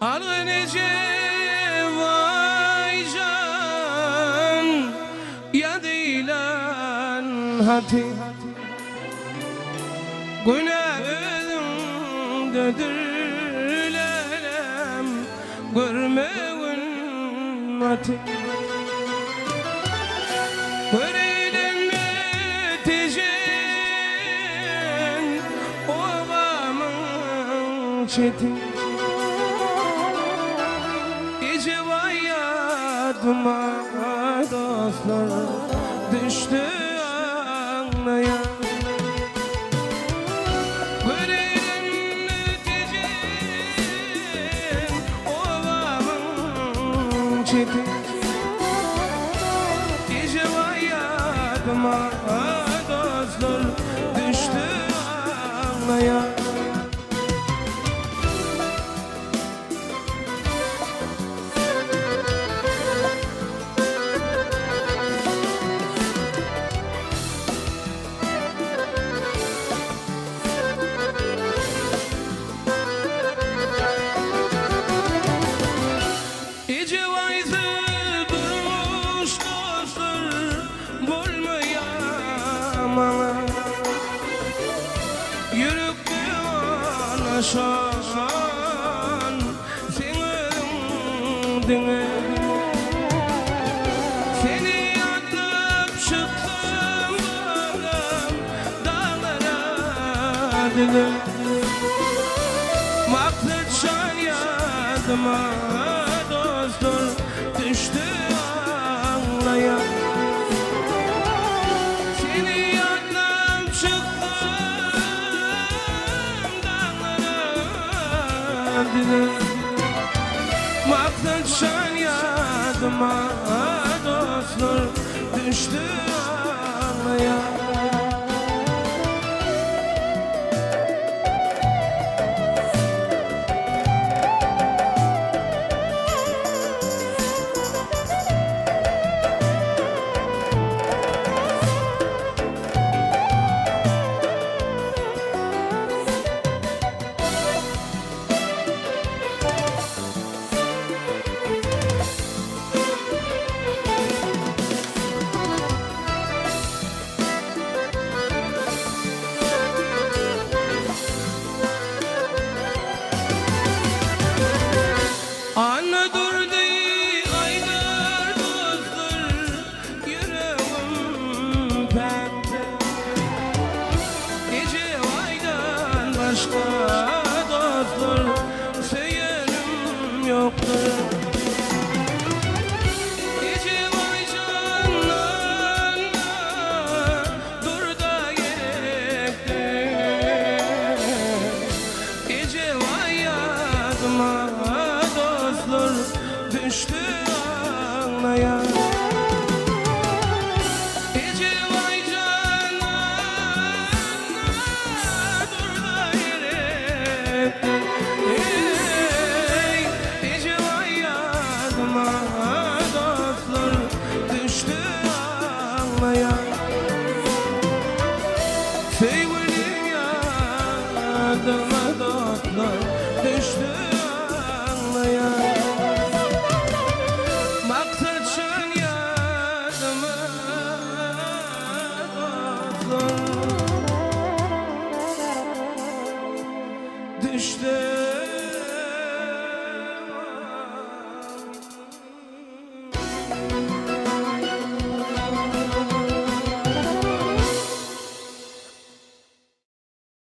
Arınıcı vay can ya dilen hati günahın dödürlem görmevin mati göreylin neticen obamın çetin Yadıma dostlar düştü anlayan Görelim neticen ovamın çetin Gece var yadıma dostlar düştü anlayan Yürekte anlaşan senin dine Seni atıp çıktım dağlara dile Maksatşan yadıma dostlar düştü anlayan Maksatşan yadıma dostlar düştü anlayan Anne durdu aylar dostlar yüreğim pembe Gece aydan başka dostlar söylerim yoktur Gece vay canlar dur da gerekti Gece vay yadıma düştü anlayan Gece vay canana dur da yerekti Gece vay yadıma dostlar düştü anlayan Sevgilim yadıma dostlar düştü